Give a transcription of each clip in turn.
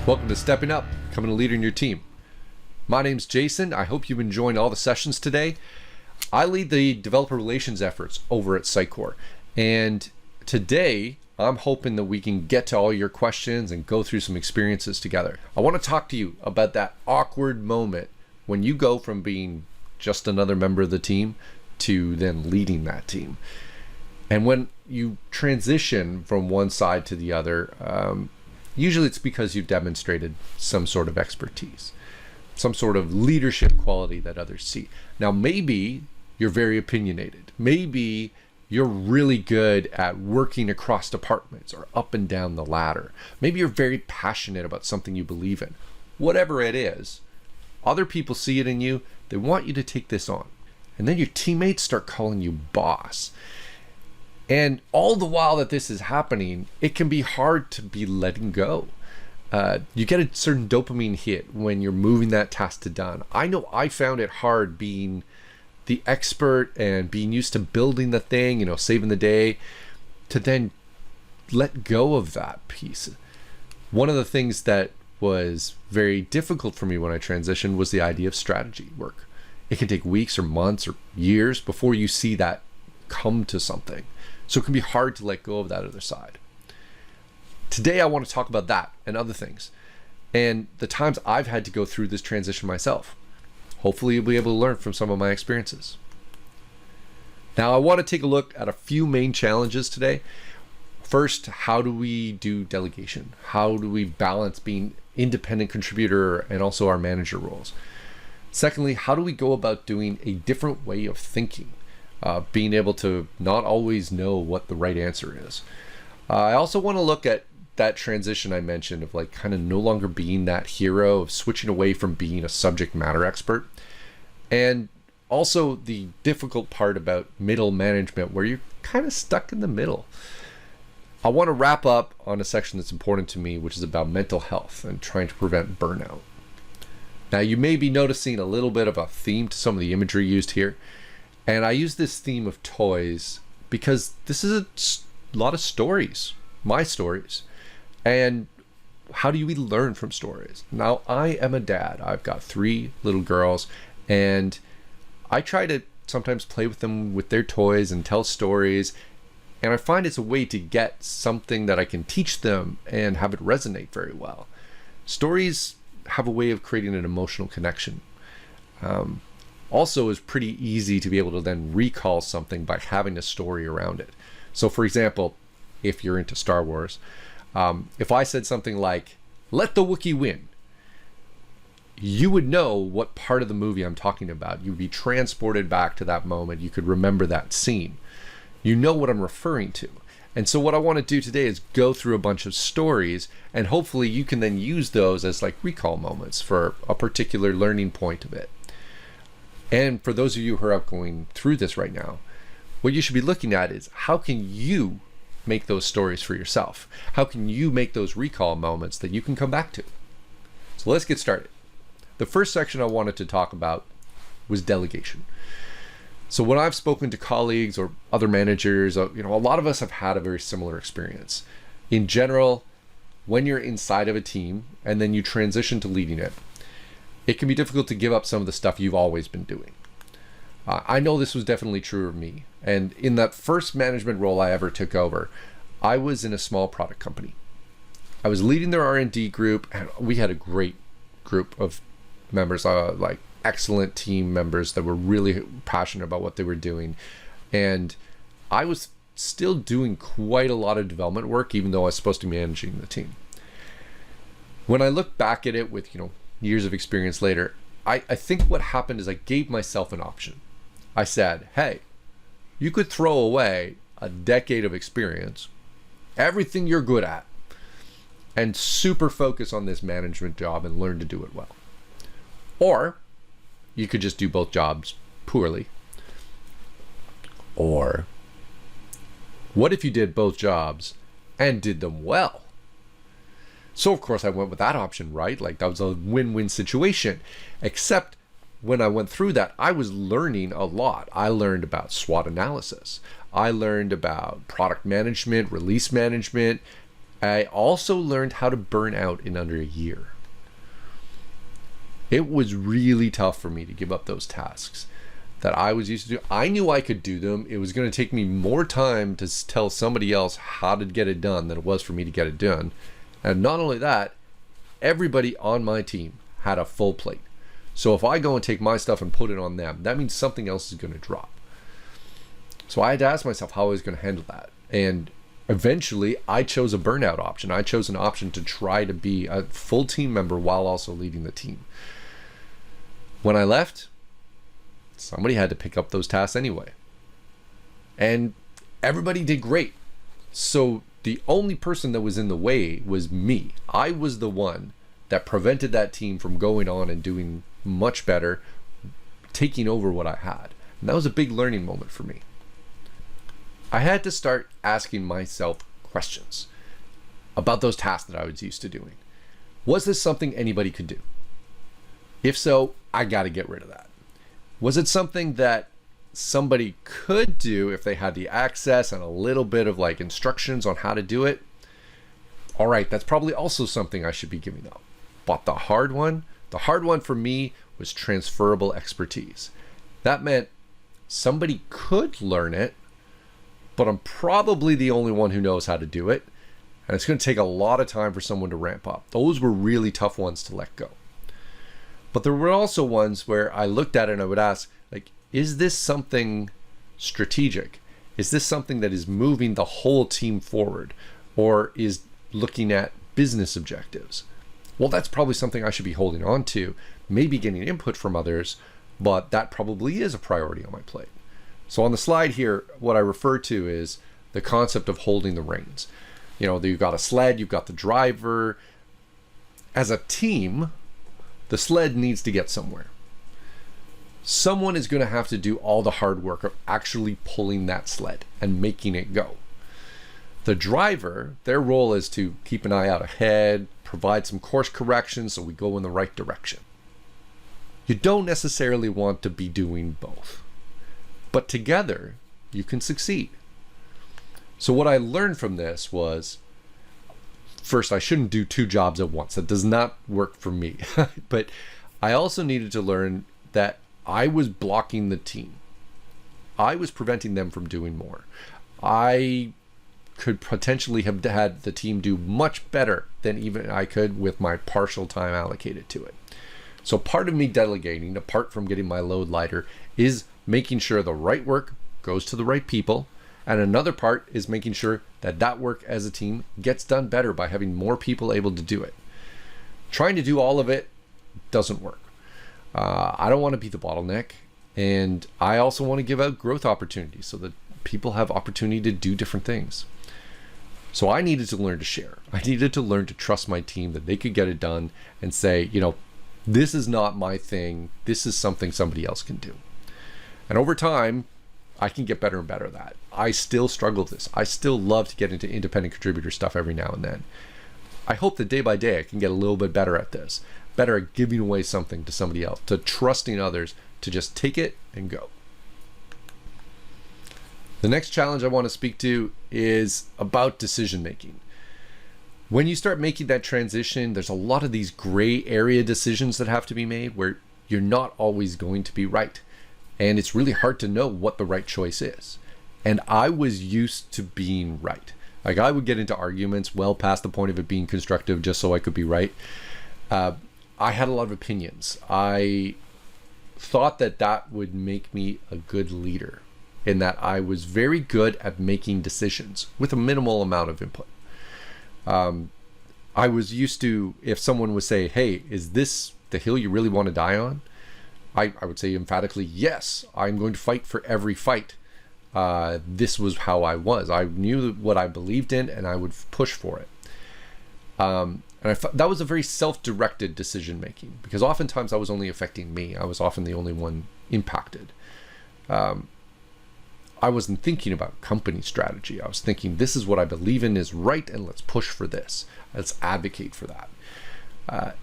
Welcome to Stepping Up, becoming a leader in your team. My name's Jason. I hope you've enjoyed all the sessions today. I lead the developer relations efforts over at St-Cyr, and today I'm hoping that we can get to all your questions and go through some experiences together. I want to talk to you about that awkward moment when you go from being just another member of the team to then leading that team. And when you transition from one side to the other, usually it's because you've demonstrated some sort of expertise, some sort of leadership quality that others see. Now, maybe you're very opinionated. Maybe you're really good at working across departments or up and down the ladder. Maybe you're very passionate about something you believe in. Whatever it is, other people see it in you. They want you to take this on. And then your teammates start calling you boss. And all the while that this is happening, it can be hard to be letting go. You get a certain dopamine hit when you're moving that task to done. I know I found it hard being the expert and being used to building the thing, saving the day, to then let go of that piece. One of the things that was very difficult for me when I transitioned was the idea of strategy work. It can take weeks or months or years before you see that come to something. So it can be hard to let go of that other side. Today, I want to talk about that and other things, and the times I've had to go through this transition myself. Hopefully, you'll be able to learn from some of my experiences. Now, I want to take a look at a few main challenges today. First, how do we do delegation? How do we balance being independent contributor and also our manager roles? Secondly, how do we go about doing a different way of thinking? Being able to not always know what the right answer is. I also want to look at that transition I mentioned of kind of no longer being that hero, of switching away from being a subject matter expert. And also the difficult part about middle management where you're kind of stuck in the middle. I want to wrap up on a section that's important to me, which is about mental health and trying to prevent burnout. Now, you may be noticing a little bit of a theme to some of the imagery used here. And I use this theme of toys because this is a lot of stories, my stories. And how do we learn from stories? Now, I am a dad. I've got 3 little girls, and I try to sometimes play with them with their toys and tell stories. And I find it's a way to get something that I can teach them and have it resonate very well. Stories have a way of creating an emotional connection. Also is pretty easy to be able to then recall something by having a story around it. So for example, if you're into Star Wars, if I said something like, "Let the Wookiee win," you would know what part of the movie I'm talking about. You'd be transported back to that moment. You could remember that scene. You know what I'm referring to. And so what I want to do today is go through a bunch of stories, and hopefully you can then use those as recall moments for a particular learning point of it. And for those of you who are going through this right now, what you should be looking at is how can you make those stories for yourself? How can you make those recall moments that you can come back to? So let's get started. The first section I wanted to talk about was delegation. So when I've spoken to colleagues or other managers, a lot of us have had a very similar experience. In general, when you're inside of a team and then you transition to leading it, it can be difficult to give up some of the stuff you've always been doing. I know this was definitely true of me. And in that first management role I ever took over, I was in a small product company. I was leading their R&D group, and we had a great group of members, excellent team members that were really passionate about what they were doing. And I was still doing quite a lot of development work, even though I was supposed to be managing the team. When I look back at it with, years of experience later, I think what happened is I gave myself an option. I said, hey, you could throw away a decade of experience, everything you're good at, and super focus on this management job and learn to do it well. Or you could just do both jobs poorly. Or what if you did both jobs and did them well? So of course I went with that option, right? That was a win-win situation. Except when I went through that, I was learning a lot. I learned about SWOT analysis. I learned about product management, release management, I also learned how to burn out in under a year. It was really tough for me to give up those tasks that I was used to do. I knew I could do them. It was going to take me more time to tell somebody else how to get it done than it was for me to get it done. And not only that, everybody on my team had a full plate. So if I go and take my stuff and put it on them, that means something else is going to drop. So I had to ask myself how I was going to handle that. And eventually I chose a burnout option. I chose an option to try to be a full team member while also leading the team. When I left, somebody had to pick up those tasks anyway. And everybody did great. So the only person that was in the way was me. I was the one that prevented that team from going on and doing much better, taking over what I had. And that was a big learning moment for me. I had to start asking myself questions about those tasks that I was used to doing. Was this something anybody could do? If so, I got to get rid of that. Was it something that somebody could do if they had the access and a little bit of like instructions on how to do it? All right, that's probably also something I should be giving up. But the hard one for me was transferable expertise. That meant somebody could learn it, but I'm probably the only one who knows how to do it. And it's going to take a lot of time for someone to ramp up. Those were really tough ones to let go. But there were also ones where I looked at it and I would ask, like, is this something strategic? Is this something that is moving the whole team forward, or is looking at business objectives? Well, that's probably something I should be holding on to, maybe getting input from others, but that probably is a priority on my plate. So on the slide here, what I refer to is the concept of holding the reins. You know, you've got a sled, you've got the driver. As a team, the sled needs to get somewhere. Someone is going to have to do all the hard work of actually pulling that sled and making it go. The driver, their role is to keep an eye out ahead, provide some course corrections so we go in the right direction. You don't necessarily want to be doing both, but together you can succeed. So what I learned from this was, first, I shouldn't do two jobs at once. That does not work for me. But I also needed to learn that I was blocking the team. I was preventing them from doing more. I could potentially have had the team do much better than even I could with my partial time allocated to it. So part of me delegating, apart from getting my load lighter, is making sure the right work goes to the right people. And another part is making sure that that work as a team gets done better by having more people able to do it. Trying to do all of it doesn't work. I don't want to be the bottleneck. And I also want to give out growth opportunities so that people have opportunity to do different things. So I needed to learn to share. I needed to learn to trust my team that they could get it done and say, you know, this is not my thing. This is something somebody else can do. And over time, I can get better and better at that. I still struggle with this. I still love to get into independent contributor stuff every now and then. I hope that day by day I can get a little bit better at this, better at giving away something to somebody else, to trusting others to just take it and go. The next challenge I want to speak to is about decision making. When you start making that transition, there's a lot of these gray area decisions that have to be made where you're not always going to be right. And it's really hard to know what the right choice is. And I was used to being right. Like I would get into arguments well past the point of it being constructive just so I could be right. I had a lot of opinions. I thought that that would make me a good leader, in that I was very good at making decisions with a minimal amount of input. I was used to, if someone would say, hey, is this the hill you really want to die on? I would say emphatically, yes, I'm going to fight for every fight. This was how I was. I knew what I believed in and I would push for it. And that was a very self-directed decision making, because oftentimes I was only affecting me. I was often the only one impacted. I wasn't thinking about company strategy. I was thinking, this is what I believe in is right, and let's push for this. Let's advocate for that.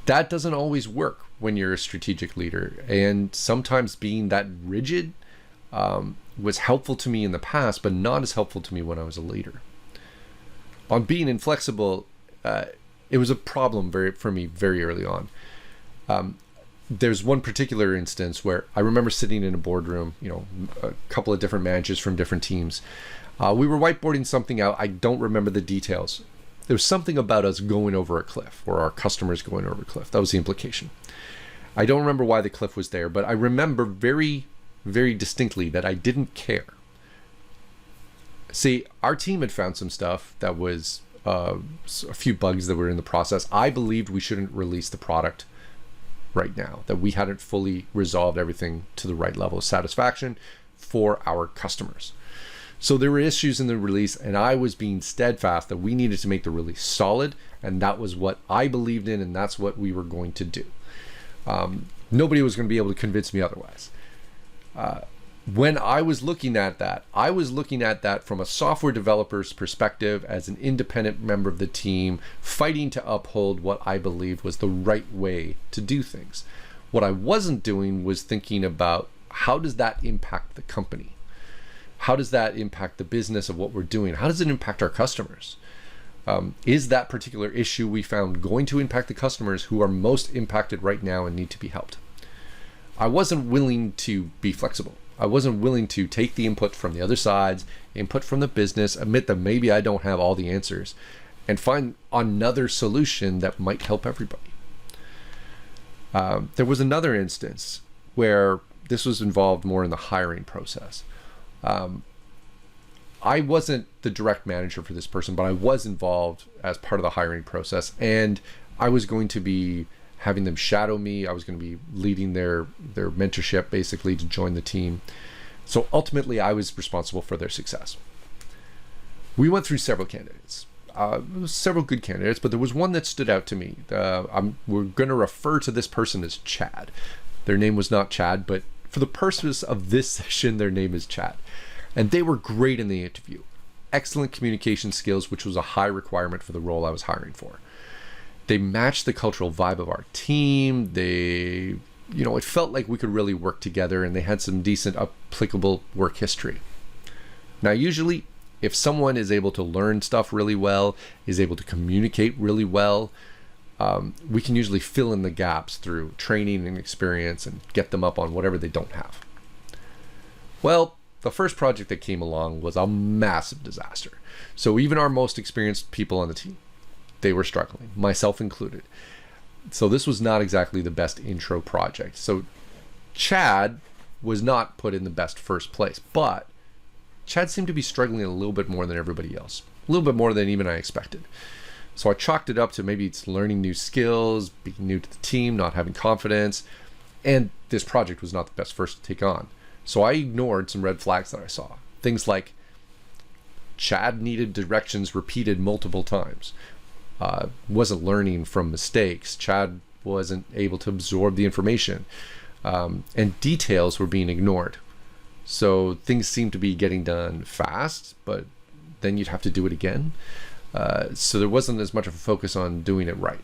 That doesn't always work when you're a strategic leader. And sometimes being that rigid was helpful to me in the past, but not as helpful to me when I was a leader. on being inflexible, it was a problem for me very early on. There's one particular instance where I remember sitting in a boardroom, a couple of different managers from different teams. We were whiteboarding something out. I don't remember the details. There was something about us going over a cliff, or our customers going over a cliff. That was the implication. I don't remember why the cliff was there, but I remember very, very distinctly that I didn't care. See, our team had found some stuff that was a few bugs that were in the process. I believed we shouldn't release the product right now, that we hadn't fully resolved everything to the right level of satisfaction for our customers. So there were issues in the release, and I was being steadfast that we needed to make the release solid, and that was what I believed in, and that's what we were going to do. Nobody was going to be able to convince me otherwise. When I was looking at that, I was looking at that from a software developer's perspective, as an independent member of the team, fighting to uphold what I believed was the right way to do things. What I wasn't doing was thinking about, how does that impact the company? How does that impact the business of what we're doing? How does it impact our customers? Is that particular issue we found going to impact the customers who are most impacted right now and need to be helped? I wasn't willing to be flexible. I wasn't willing to take the input from the other sides, input from the business, admit that maybe I don't have all the answers, and find another solution that might help everybody. There was another instance where this was involved more in the hiring process. I wasn't the direct manager for this person, but I was involved as part of the hiring process, and I was going to be having them shadow me. I was going to be leading their mentorship, basically, to join the team. So ultimately, I was responsible for their success. We went through several candidates, several good candidates, but there was one that stood out to me. We're going to refer to this person as Chad. Their name was not Chad, but for the purpose of this session, their name is Chad. And they were great in the interview. Excellent communication skills, which was a high requirement for the role I was hiring for. They matched the cultural vibe of our team. It felt like we could really work together, and they had some decent applicable work history. Now, usually, if someone is able to learn stuff really well, is able to communicate really well, we can usually fill in the gaps through training and experience and get them up on whatever they don't have. Well, the first project that came along was a massive disaster. So even our most experienced people on the team, they were struggling, myself included. So this was not exactly the best intro project. So Chad was not put in the best first place, but Chad seemed to be struggling a little bit more than everybody else, a little bit more than even I expected. So I chalked it up to maybe it's learning new skills, being new to the team, not having confidence, and this project was not the best first to take on. So I ignored some red flags that I saw. Things like Chad needed directions repeated multiple times. Wasn't learning from mistakes. Chad wasn't able to absorb the information. And details were being ignored. So things seemed to be getting done fast, but then you'd have to do it again. So there wasn't as much of a focus on doing it right.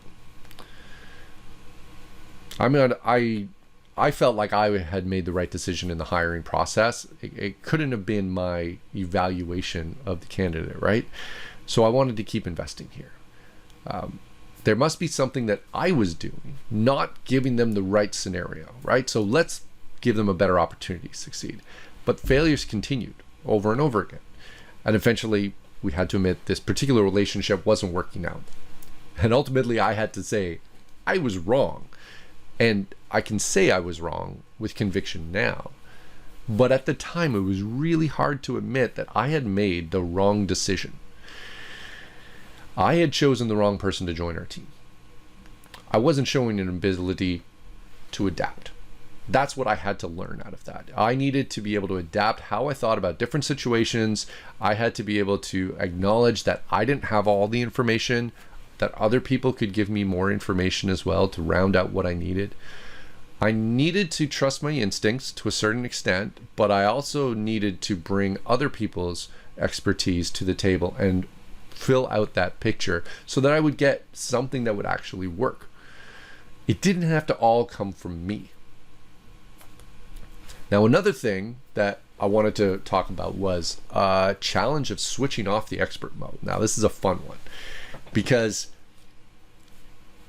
I felt like I had made the right decision in the hiring process. It couldn't have been my evaluation of the candidate, right? So I wanted to keep investing here. There must be something that I was doing, not giving them the right scenario, right? So let's give them a better opportunity to succeed. But failures continued over and over again. And eventually we had to admit this particular relationship wasn't working out. And ultimately I had to say, I was wrong. And I can say I was wrong with conviction now. But at the time, it was really hard to admit that I had made the wrong decision. I had chosen the wrong person to join our team. I wasn't showing an ability to adapt. That's what I had to learn out of that. I needed to be able to adapt how I thought about different situations. I had to be able to acknowledge that I didn't have all the information, that other people could give me more information as well to round out what I needed. I needed to trust my instincts to a certain extent, but I also needed to bring other people's expertise to the table and fill out that picture so that I would get something that would actually work. It didn't have to all come from me. Now, another thing that I wanted to talk about was a challenge of switching off the expert mode. Now, this is a fun one because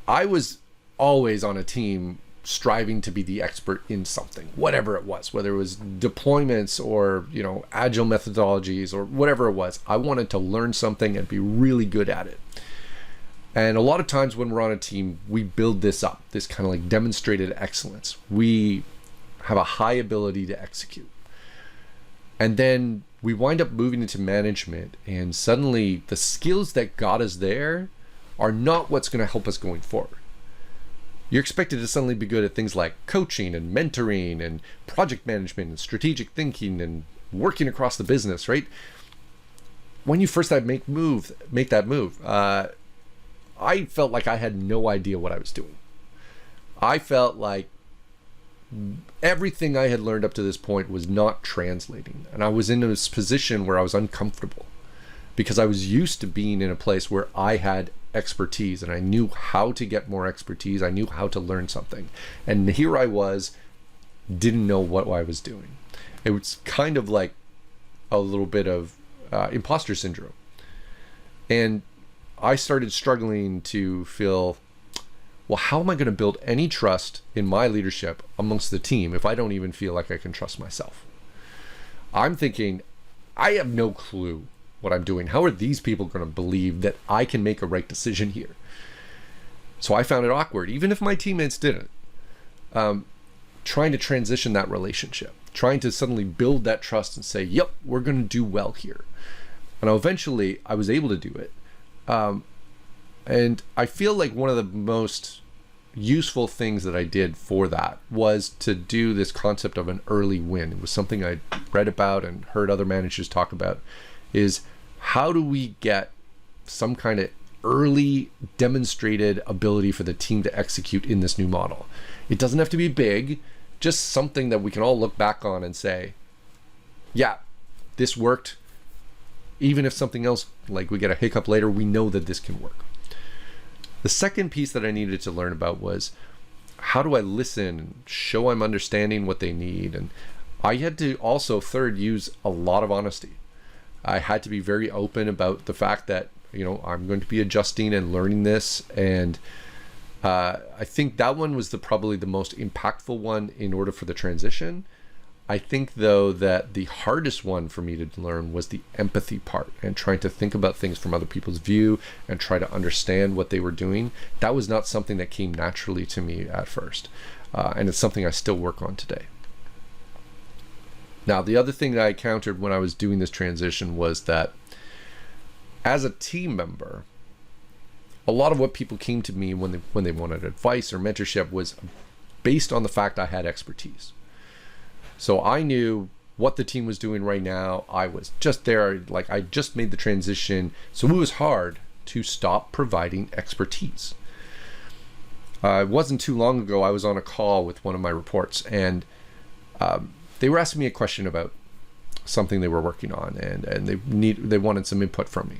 I was always on a team striving to be the expert in something, whatever it was, whether it was deployments or, agile methodologies or whatever it was. I wanted to learn something and be really good at it. And a lot of times when we're on a team, we build this up, this kind of like demonstrated excellence. We have a high ability to execute. And then we wind up moving into management, and suddenly the skills that got us there are not what's going to help us going forward. You're expected to suddenly be good at things like coaching and mentoring and project management and strategic thinking and working across the business, right? When you first had make that move, I felt like I had no idea what I was doing. I felt like everything I had learned up to this point was not translating. And I was in this position where I was uncomfortable because I was used to being in a place where I had expertise and I knew how to get more expertise. I knew how to learn something. And here I was, didn't know what I was doing. It was kind of like a little bit of imposter syndrome. And I started struggling to feel, well, how am I going to build any trust in my leadership amongst the team if I don't even feel like I can trust myself? I'm thinking, I have no clue what I'm doing. How are these people going to believe that I can make a right decision here? So I found it awkward, even if my teammates didn't. Trying to transition that relationship, trying to suddenly build that trust and say, yep, we're going to do well here. And eventually I was able to do it. And I feel like one of the most useful things that I did for that was to do this concept of an early win. It was something I read about and heard other managers talk about, is how do we get some kind of early demonstrated ability for the team to execute in this new model? It doesn't have to be big, just something that we can all look back on and say, yeah, this worked. Even if something else, like we get a hiccup later, we know that this can work. The second piece that I needed to learn about was, how do I listen and show I'm understanding what they need? And I had to also, third, use a lot of honesty. I had to be very open about the fact that, I'm going to be adjusting and learning this. And I think that one was probably the most impactful one in order for the transition. I think, though, that the hardest one for me to learn was the empathy part and trying to think about things from other people's view and try to understand what they were doing. That was not something that came naturally to me at first. And it's something I still work on today. Now, the other thing that I encountered when I was doing this transition was that as a team member, a lot of what people came to me when they wanted advice or mentorship was based on the fact I had expertise. So I knew what the team was doing right now. I was just there, like I just made the transition. So it was hard to stop providing expertise. It wasn't too long ago, I was on a call with one of my reports, and they were asking me a question about something they were working on, and they wanted some input from me.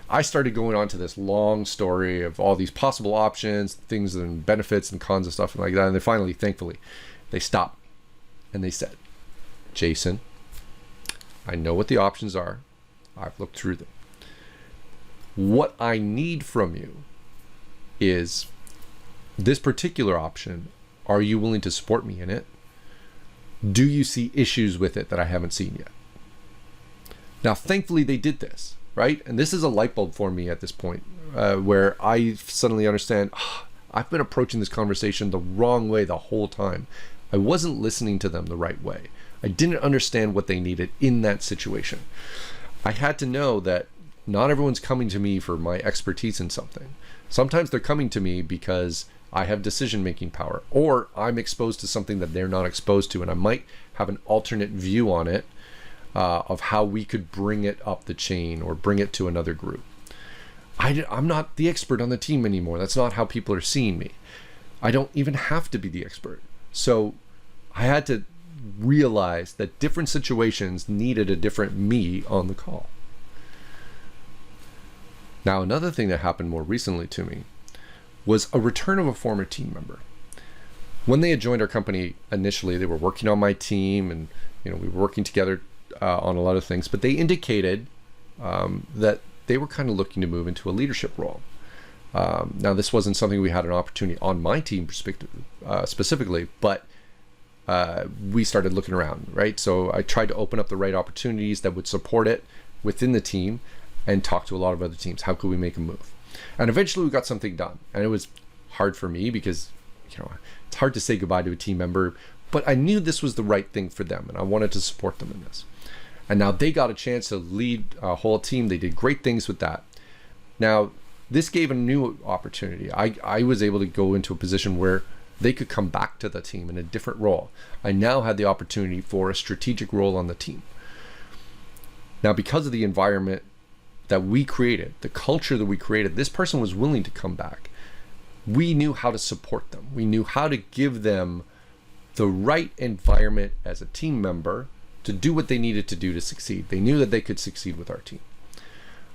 I started going on to this long story of all these possible options, things and benefits and cons and stuff like that. And they finally, thankfully, they stopped. And they said, Jason, I know what the options are. I've looked through them. What I need from you is this particular option. Are you willing to support me in it? Do you see issues with it that I haven't seen yet? Now, thankfully, they did this, right? And this is a light bulb for me at this point where I suddenly understand, I've been approaching this conversation the wrong way the whole time. I wasn't listening to them the right way. I didn't understand what they needed in that situation. I had to know that not everyone's coming to me for my expertise in something. Sometimes they're coming to me because I have decision-making power, or I'm exposed to something that they're not exposed to, and I might have an alternate view on it of how we could bring it up the chain or bring it to another group. I'm not the expert on the team anymore. That's not how people are seeing me. I don't even have to be the expert. So I had to realize that different situations needed a different me on the call. Now, another thing that happened more recently to me was a return of a former team member. When they had joined our company initially, they were working on my team, and we were working together on a lot of things, but they indicated that they were kind of looking to move into a leadership role. Now, this wasn't something we had an opportunity on my team perspective, specifically, but we started looking around, right? So I tried to open up the right opportunities that would support it within the team and talk to a lot of other teams. How could we make a move? And eventually we got something done. And it was hard for me because, it's hard to say goodbye to a team member, but I knew this was the right thing for them and I wanted to support them in this. And now they got a chance to lead a whole team. They did great things with that. Now, this gave a new opportunity. I was able to go into a position where they could come back to the team in a different role. I now had the opportunity for a strategic role on the team. Now, because of the environment that we created, the culture that we created, this person was willing to come back. We knew how to support them. We knew how to give them the right environment as a team member to do what they needed to do to succeed. They knew that they could succeed with our team.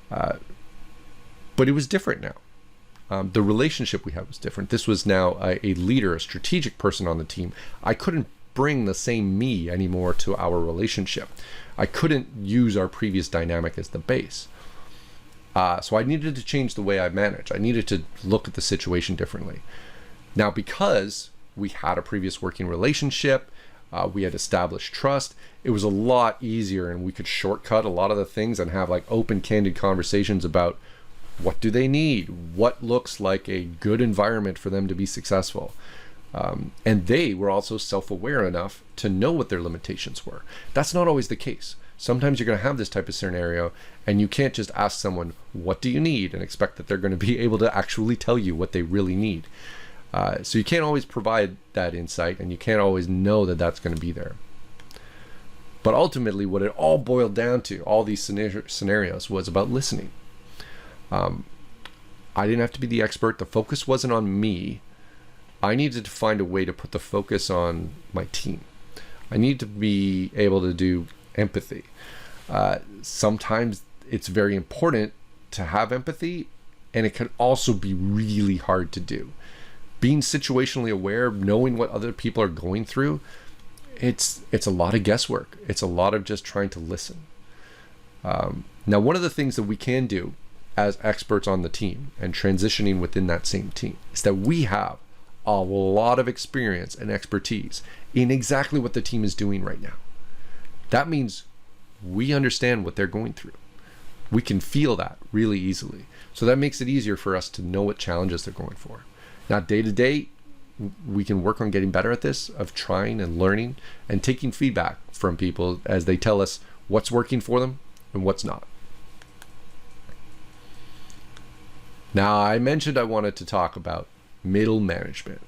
But it was different now. The relationship we had was different. This was now a leader, a strategic person on the team. I couldn't bring the same me anymore to our relationship. I couldn't use our previous dynamic as the base. So I needed to change the way I manage. I needed to look at the situation differently. Now, because we had a previous working relationship, we had established trust, it was a lot easier and we could shortcut a lot of the things and have open, candid conversations about what do they need, what looks like a good environment for them to be successful. And they were also self-aware enough to know what their limitations were. That's not always the case. Sometimes you're going to have this type of scenario and you can't just ask someone, what do you need? And expect that they're going to be able to actually tell you what they really need. So you can't always provide that insight and you can't always know that that's going to be there. But ultimately what it all boiled down to, all these scenarios, was about listening. I didn't have to be the expert. The focus wasn't on me. I needed to find a way to put the focus on my team. I need to be able to do empathy. Sometimes it's very important to have empathy, and it can also be really hard to do. Being situationally aware, knowing what other people are going through, it's a lot of guesswork. It's a lot of just trying to listen. Now, one of the things that we can do as experts on the team and transitioning within that same team is that we have a lot of experience and expertise in exactly what the team is doing right now. That means we understand what they're going through. We can feel that really easily. So that makes it easier for us to know what challenges they're going for. Now, day to day, we can work on getting better at this, of trying and learning and taking feedback from people as they tell us what's working for them and what's not. Now, I mentioned I wanted to talk about middle management.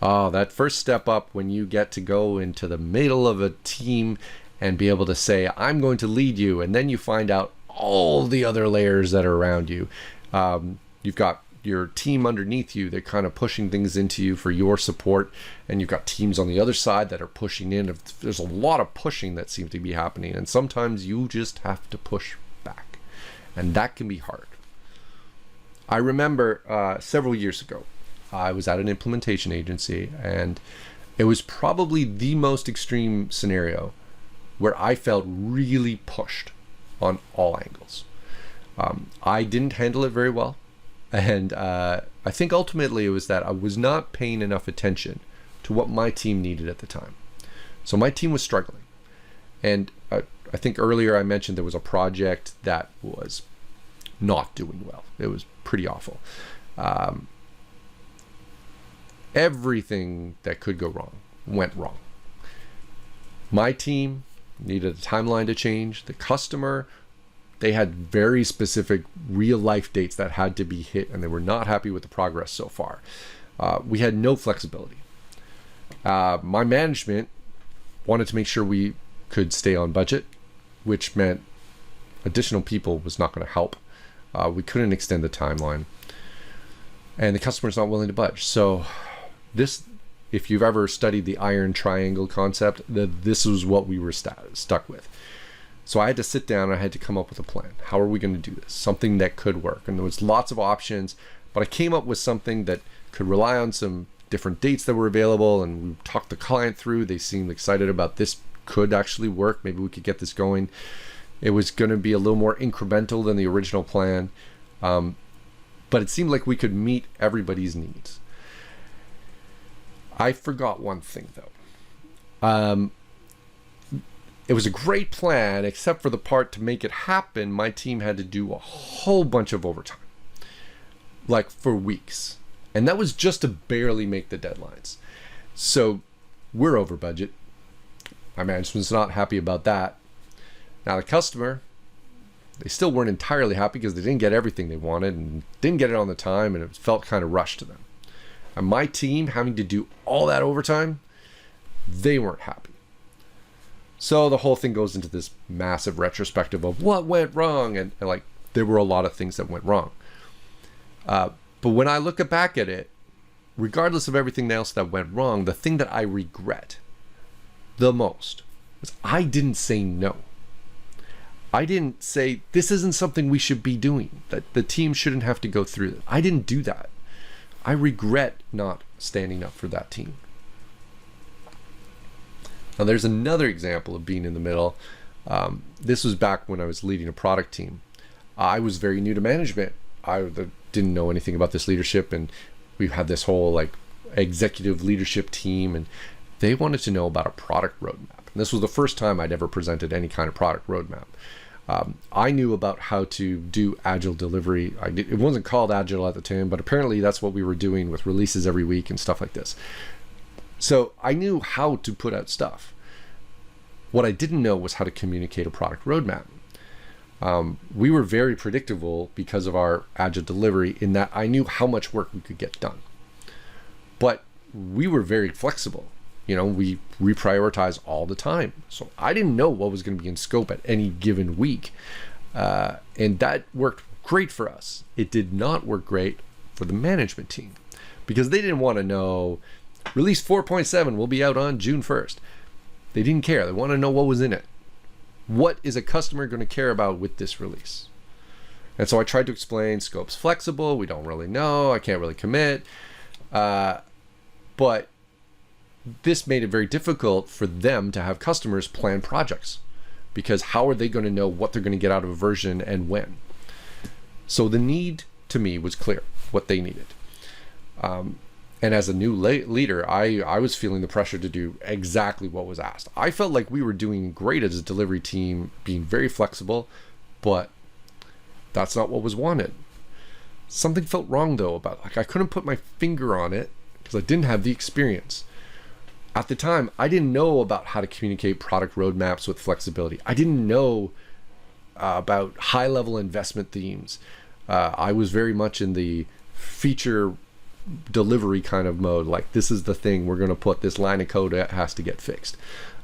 That first step up when you get to go into the middle of a team and be able to say, I'm going to lead you, and then you find out all the other layers that are around you. You've got your team underneath you. They're kind of pushing things into you for your support, and you've got teams on the other side that are pushing in. There's a lot of pushing that seems to be happening, and sometimes you just have to push back, and that can be hard. I remember several years ago, I was at an implementation agency, and it was probably the most extreme scenario where I felt really pushed on all angles. I didn't handle it very well. And I think ultimately it was that I was not paying enough attention to what my team needed at the time. So my team was struggling. And I think earlier I mentioned there was a project that was not doing well. It was pretty awful. Everything that could go wrong went wrong. My team needed a timeline to change. The customer, they had very specific real life dates that had to be hit, and they were not happy with the progress so far. We had no flexibility. My management wanted to make sure we could stay on budget, which meant additional people was not going to help. We couldn't extend the timeline, and the customer's not willing to budge. So this, if you've ever studied the iron triangle concept, this was what we were stuck with. So I had to sit down and I had to come up with a plan. How are we going to do this? Something that could work. And there was lots of options, but I came up with something that could rely on some different dates that were available, and we talked the client through. They seemed excited about this could actually work. Maybe we could get this going. It was going to be a little more incremental than the original plan, but it seemed like we could meet everybody's needs. I forgot one thing though. It was a great plan, except for the part to make it happen. My team had to do a whole bunch of overtime, like for weeks. And that was just to barely make the deadlines. So we're over budget. My management's not happy about that. Now the customer, they still weren't entirely happy because they didn't get everything they wanted and didn't get it on the time, and it felt kind of rushed to them. And my team having to do all that overtime, they weren't happy. So the whole thing goes into this massive retrospective of what went wrong, and like there were a lot of things that went wrong. But when I look back at it, regardless of everything else that went wrong, the thing that I regret the most was I didn't say no. I didn't say this isn't something we should be doing, that the team shouldn't have to go through this. I didn't do that. I regret not standing up for that team. Now there's another example of being in the middle. This was back when I was leading a product team. I was very new to management. I didn't know anything about this leadership, and we had this whole like executive leadership team, and they wanted to know about a product roadmap. And this was the first time I'd ever presented any kind of product roadmap. I knew about how to do Agile delivery. It wasn't called Agile at the time, but apparently that's what we were doing with releases every week and stuff like this. So I knew how to put out stuff. What I didn't know was how to communicate a product roadmap. We were very predictable because of our Agile delivery in that I knew how much work we could get done. But we were very flexible. You know, we reprioritize all the time. So I didn't know what was going to be in scope at any given week. And that worked great for us. It did not work great for the management team because they didn't want to know release 4.7 will be out on June 1st. They didn't care. They want to know what was in it. What is a customer going to care about with this release? And so I tried to explain scope's flexible. We don't really know. I can't really commit. But this made it very difficult for them to have customers plan projects, because how are they going to know what they're going to get out of a version and when? So the need to me was clear, what they needed. And as a new leader, I was feeling the pressure to do exactly what was asked. I felt like we were doing great as a delivery team, being very flexible, but that's not what was wanted. Something felt wrong though about, like, I couldn't put my finger on it because I didn't have the experience. At the time, I didn't know about how to communicate product roadmaps with flexibility. I didn't know about high-level investment themes. I was very much in the feature delivery kind of mode, like this is the thing we're going to put, this line of code that has to get fixed.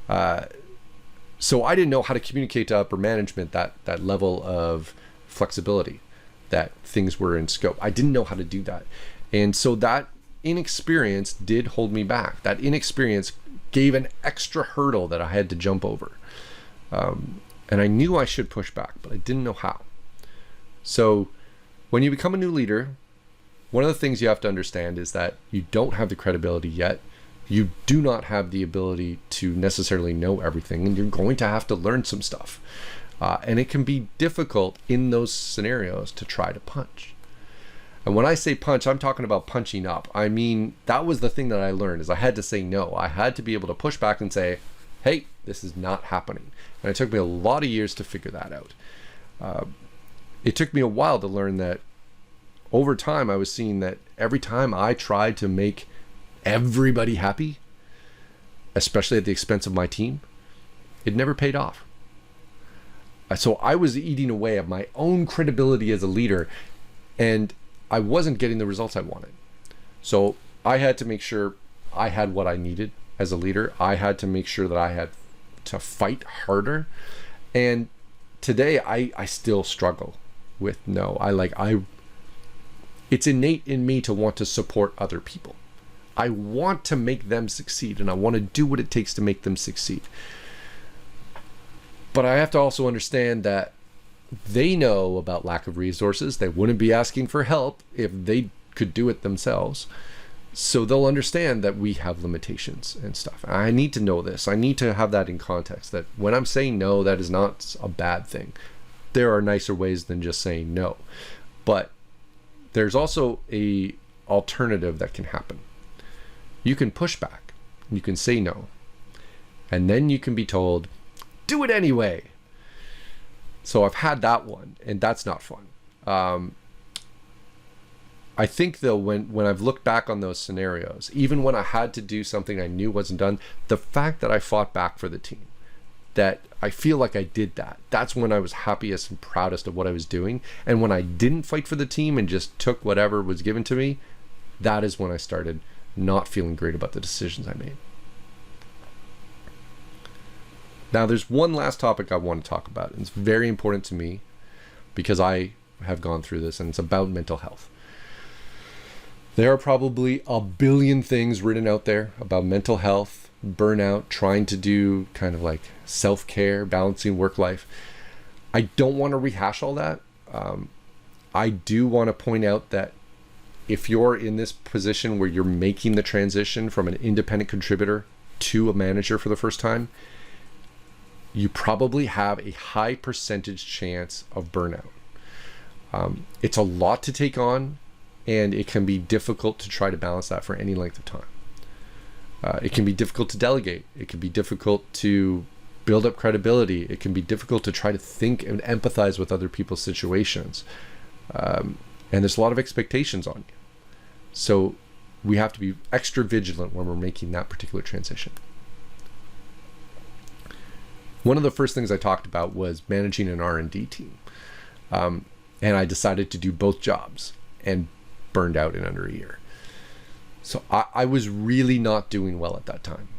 So I didn't know how to communicate to upper management that level of flexibility, that things were in scope. I didn't know how to do that. And so that inexperience did hold me back. That inexperience gave an extra hurdle that I had to jump over. And I knew I should push back, but I didn't know how. So when you become a new leader, one of the things you have to understand is that you don't have the credibility yet. You do not have the ability to necessarily know everything, and you're going to have to learn some stuff. And it can be difficult in those scenarios to try to punch. And when I say punch, I'm talking about punching up. I mean, that was the thing that I learned, is I had to say no. I had to be able to push back and say, hey, this is not happening. And it took me a lot of years to figure that out. It took me a while to learn that over time, I was seeing that every time I tried to make everybody happy, especially at the expense of my team, it never paid off. So I was eating away at my own credibility as a leader, and I wasn't getting the results I wanted. So I had to make sure I had what I needed as a leader. I had to make sure that I had to fight harder. And today I still struggle with no. It's innate in me to want to support other people. I want to make them succeed, and I want to do what it takes to make them succeed. But I have to also understand that they know about lack of resources. They wouldn't be asking for help if they could do it themselves. So they'll understand that we have limitations and stuff. I need to know this. I need to have that in context, that when I'm saying no, that is not a bad thing. There are nicer ways than just saying no. But there's also a alternative that can happen. You can push back. You can say no. And then you can be told, do it anyway. So I've had that one, and that's not fun. I think though, when I've looked back on those scenarios, even when I had to do something I knew wasn't done, the fact that I fought back for the team, that I feel like I did that, that's when I was happiest and proudest of what I was doing. And when I didn't fight for the team and just took whatever was given to me, that is when I started not feeling great about the decisions I made. Now, there's one last topic I want to talk about, and it's very important to me because I have gone through this, and it's about mental health. There are probably a billion things written out there about mental health, burnout, trying to do kind of like self-care, balancing work life. I don't want to rehash all that. I do want to point out that if you're in this position where you're making the transition from an independent contributor to a manager for the first time, you probably have a high percentage chance of burnout. It's a lot to take on, and it can be difficult to try to balance that for any length of time. It can be difficult to delegate. It can be difficult to build up credibility. It can be difficult to try to think and empathize with other people's situations. And there's a lot of expectations on you. So we have to be extra vigilant when we're making that particular transition. One of the first things I talked about was managing an R&D team. And I decided to do both jobs and burned out in under a year. So I was really not doing well at that time.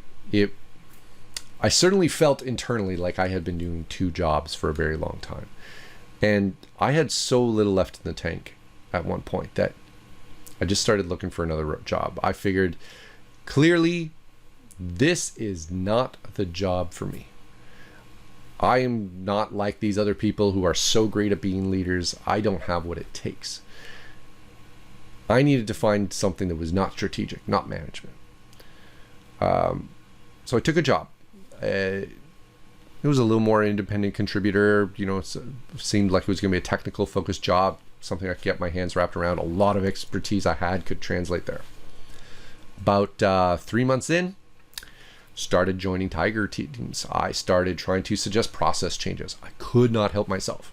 I certainly felt internally like I had been doing two jobs for a very long time. And I had so little left in the tank at one point that I just started looking for another job. I figured clearly this is not the job for me. I am not like these other people who are so great at being leaders. I don't have what it takes. I needed to find something that was not strategic, not management. So I took a job. It was a little more independent contributor. It seemed like it was going to be a technical focused job, something I could get my hands wrapped around. A lot of expertise I had could translate there. About 3 months in, started joining Tiger teams. I started trying to suggest process changes. I could not help myself.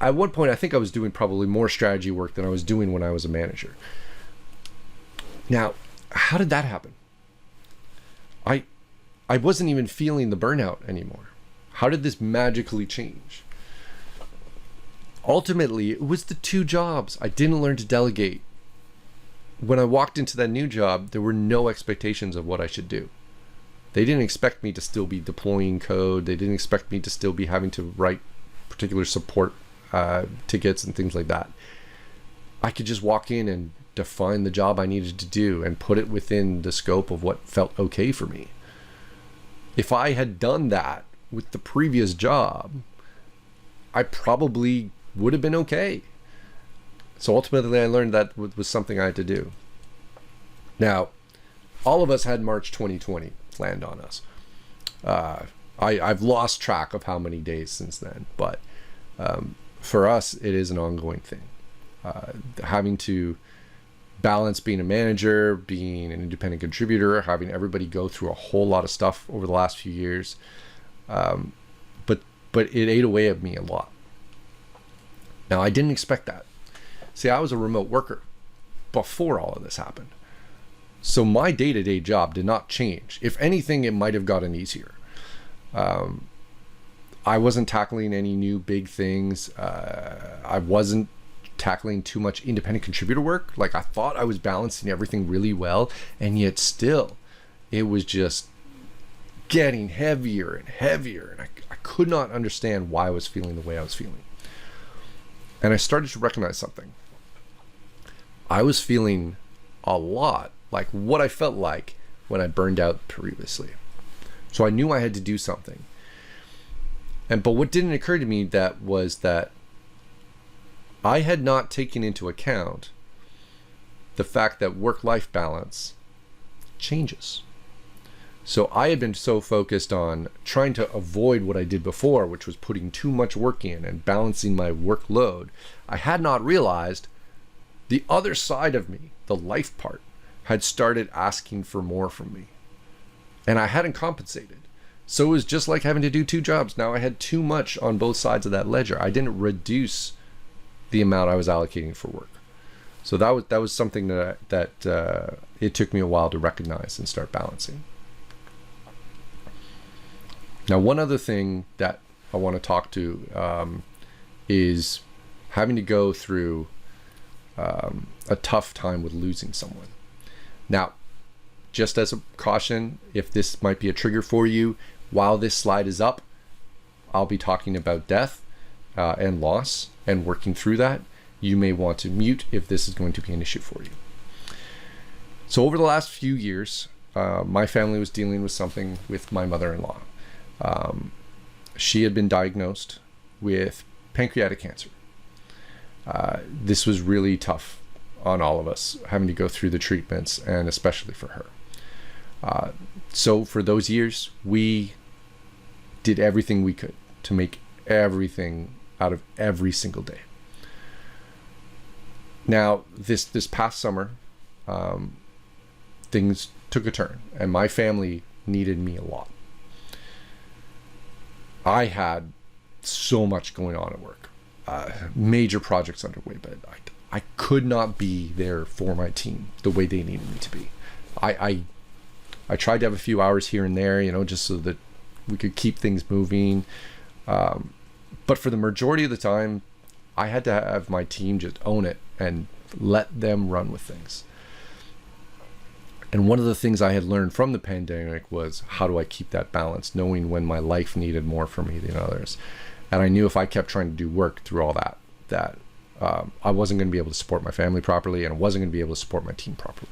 At one point, I think I was doing probably more strategy work than I was doing when I was a manager. Now, how did that happen? I wasn't even feeling the burnout anymore. How did this magically change? Ultimately, it was the two jobs. I didn't learn to delegate. When I walked into that new job, there were no expectations of what I should do. They didn't expect me to still be deploying code. They didn't expect me to still be having to write particular support tickets and things like that. I could just walk in and define the job I needed to do and put it within the scope of what felt okay for me. If I had done that with the previous job, I probably would have been okay. So ultimately, I learned that was something I had to do. Now, all of us had March 2020 land on us. I've lost track of how many days since then, but for us, it is an ongoing thing. Having to balance being a manager, being an independent contributor, having everybody go through a whole lot of stuff over the last few years. But it ate away at me a lot. Now, I didn't expect that. See, I was a remote worker before all of this happened. So my day-to-day job did not change. If anything, it might have gotten easier. I wasn't tackling any new big things. I wasn't tackling too much independent contributor work. Like, I thought I was balancing everything really well, and yet still it was just getting heavier and heavier, and I could not understand why I was feeling the way I was feeling. And I started to recognize something. I was feeling a lot like what I felt like when I burned out previously. So I knew I had to do something. But what didn't occur to me was that I had not taken into account the fact that work-life balance changes. So I had been so focused on trying to avoid what I did before, which was putting too much work in and balancing my workload. I had not realized the other side of me, the life part, had started asking for more from me. And I hadn't compensated. So it was just like having to do two jobs. Now I had too much on both sides of that ledger. I didn't reduce the amount I was allocating for work. So that was something that it took me a while to recognize and start balancing. Now, one other thing that I want to talk to is having to go through a tough time with losing someone. Now, just as a caution, if this might be a trigger for you, while this slide is up, I'll be talking about death and loss and working through that. You may want to mute if this is going to be an issue for you. So over the last few years, my family was dealing with something with my mother-in-law. She had been diagnosed with pancreatic cancer. This was really tough on all of us, having to go through the treatments, and especially for her. So for those years, we did everything we could to make everything out of every single day. Now, this past summer, things took a turn, and my family needed me a lot. I had so much going on at work, major projects underway, but I could not be there for my team the way they needed me to be. I tried to have a few hours here and there, just so that we could keep things moving. But for the majority of the time, I had to have my team just own it and let them run with things. And one of the things I had learned from the pandemic was, how do I keep that balance, knowing when my life needed more from me than others. And I knew if I kept trying to do work through all that I wasn't going to be able to support my family properly, and I wasn't going to be able to support my team properly.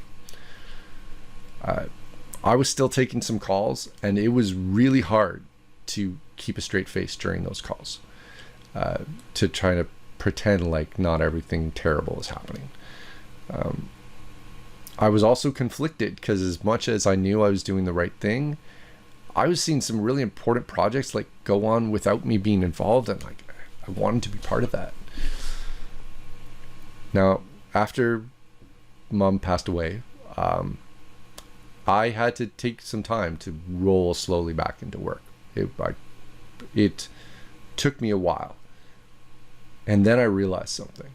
I was still taking some calls, and it was really hard to keep a straight face during those calls, to try to pretend like not everything terrible is happening. I was also conflicted, because as much as I knew I was doing the right thing, I was seeing some really important projects go on without me being involved, and I wanted to be part of that. Now, after Mom passed away, I had to take some time to roll slowly back into work. It took me a while. And then I realized something.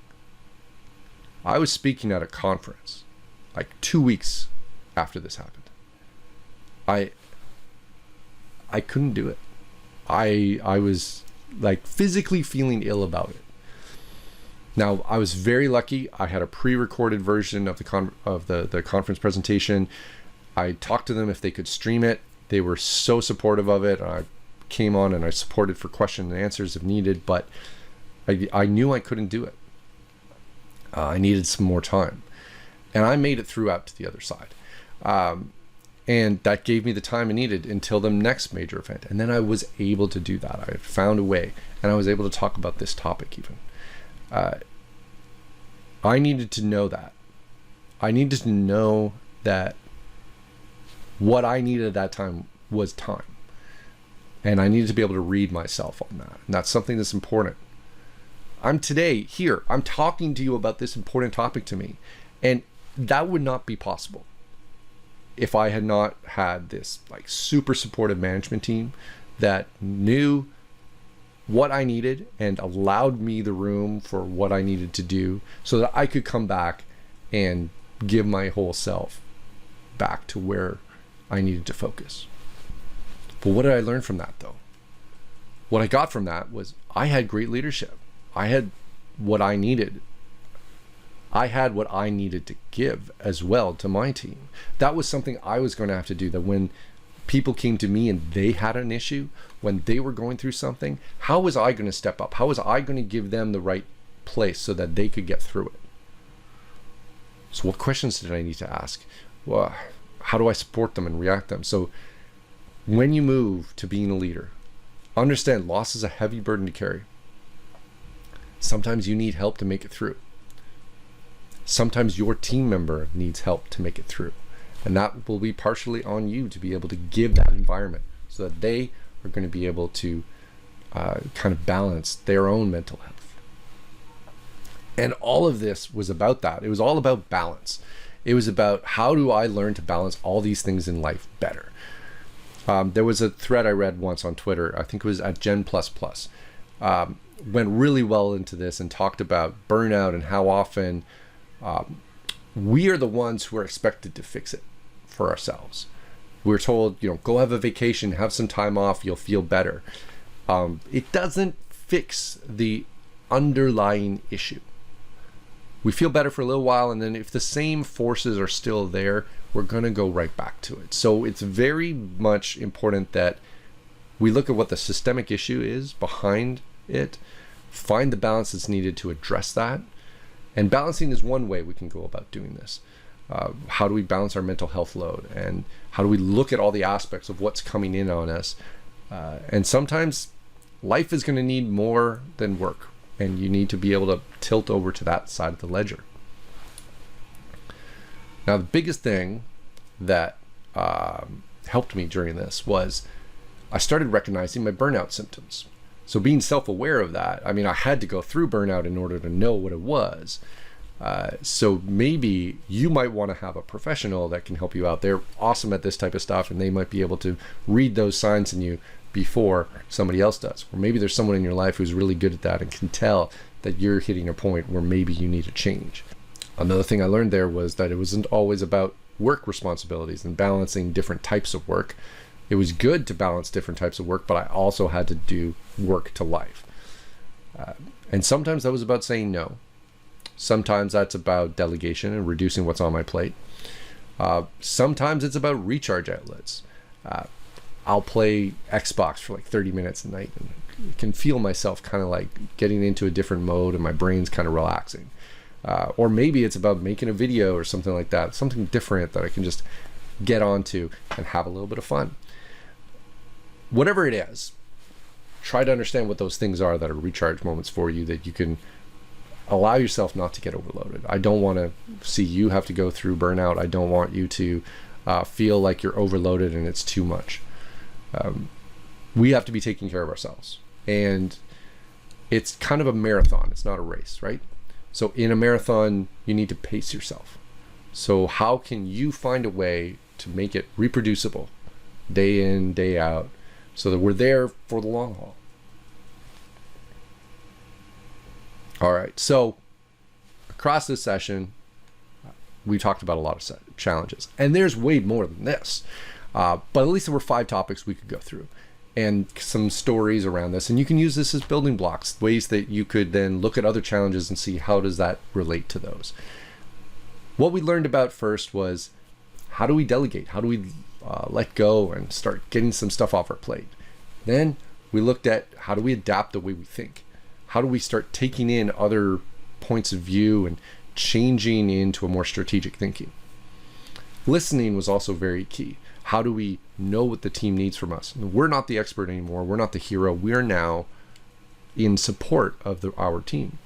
I was speaking at a conference 2 weeks after this happened. I couldn't do it. I was physically feeling ill about it. Now, I was very lucky. I had a pre-recorded version of the conference presentation. I talked to them if they could stream it. They were so supportive of it. I came on and I supported for question and answers if needed, but I knew I couldn't do it. I needed some more time. And I made it through out to the other side. And that gave me the time I needed until the next major event. And then I was able to do that. I found a way, and I was able to talk about this topic even. I needed to know that. I needed to know that what I needed at that time was time. And I needed to be able to read myself on that. And that's something that's important. I'm today here. I'm talking to you about this important topic to me. And that would not be possible if I had not had this super supportive management team that knew what I needed and allowed me the room for what I needed to do, so that I could come back and give my whole self back to where I needed to focus. But what did I learn from that, though? What I got from that was I had great leadership. I had what I needed. I had what I needed to give as well to my team. That was something I was going to have to do, that when people came to me and they had an issue, when they were going through something, how was I going to step up? How was I going to give them the right place so that they could get through it? So what questions did I need to ask? Well, how do I support them and react to them? So when you move to being a leader, understand loss is a heavy burden to carry. Sometimes you need help to make it through. Sometimes your team member needs help to make it through. And that will be partially on you to be able to give that environment so that they are going to be able to kind of balance their own mental health. And all of this was about that. It was all about balance. It was about, how do I learn to balance all these things in life better? There was a thread I read once on Twitter, I think it was at Gen++, went really well into this and talked about burnout and how often we are the ones who are expected to fix it for ourselves. We're told, go have a vacation, have some time off, you'll feel better. It doesn't fix the underlying issue. We feel better for a little while, and then if the same forces are still there, we're going to go right back to it. So it's very much important that we look at what the systemic issue is behind it, find the balance that's needed to address that. And balancing is one way we can go about doing this. How do we balance our mental health load? And how do we look at all the aspects of what's coming in on us? And sometimes life is going to need more than work, and you need to be able to tilt over to that side of the ledger. Now, the biggest thing that helped me during this was I started recognizing my burnout symptoms. So being self-aware of that, I had to go through burnout in order to know what it was. So maybe you might want to have a professional that can help you out. They're awesome at this type of stuff, and they might be able to read those signs in you before somebody else does. Or maybe there's someone in your life who's really good at that and can tell that you're hitting a point where maybe you need a change. Another thing I learned there was that it wasn't always about work responsibilities and balancing different types of work. It was good to balance different types of work, but I also had to do work to life. And sometimes that was about saying no. Sometimes that's about delegation and reducing what's on my plate. Sometimes it's about recharge outlets. I'll play Xbox for like 30 minutes a night and I can feel myself kind of like getting into a different mode and my brain's kind of relaxing. Or maybe it's about making a video or something like that, something different that I can just get onto and have a little bit of fun. Whatever it is, try to understand what those things are that are recharge moments for you, that you can allow yourself not to get overloaded. I don't want to see you have to go through burnout. I don't want you to feel like you're overloaded and it's too much. We have to be taking care of ourselves. And it's kind of a marathon. It's not a race, right? So in a marathon, you need to pace yourself. So how can you find a way to make it reproducible day in, day out, so that we're there for the long haul? All right, so across this session, we talked about a lot of challenges, and there's way more than this, but at least there were 5 topics we could go through and some stories around this, and you can use this as building blocks, ways that you could then look at other challenges and see how does that relate to those. What we learned about first was, how do we delegate? How do we let go and start getting some stuff off our plate? Then we looked at, how do we adapt the way we think? How do we start taking in other points of view and changing into a more strategic thinking? Listening was also very key. How do we know what the team needs from us? We're not the expert anymore. We're not the hero. We're now in support of our team.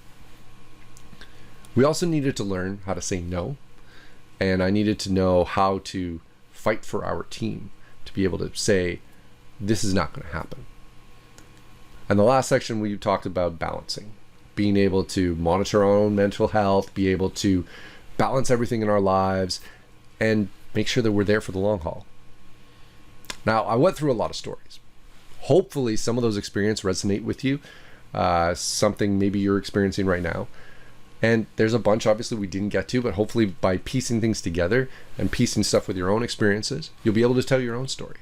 We also needed to learn how to say no. And I needed to know how to fight for our team, to be able to say, this is not going to happen. And the last section, we talked about balancing, being able to monitor our own mental health, be able to balance everything in our lives, and make sure that we're there for the long haul. Now, I went through a lot of stories. Hopefully, some of those experiences resonate with you, something maybe you're experiencing right now. And there's a bunch, obviously, we didn't get to, but hopefully by piecing things together and piecing stuff with your own experiences, you'll be able to tell your own story.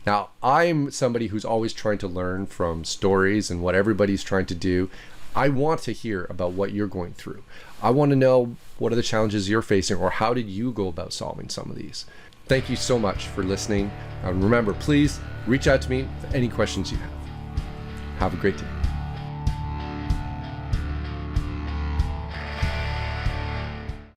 Now, I'm somebody who's always trying to learn from stories and what everybody's trying to do. I want to hear about what you're going through. I want to know, what are the challenges you're facing, or how did you go about solving some of these? Thank you so much for listening. And remember, please reach out to me with any questions you have. Have a great day.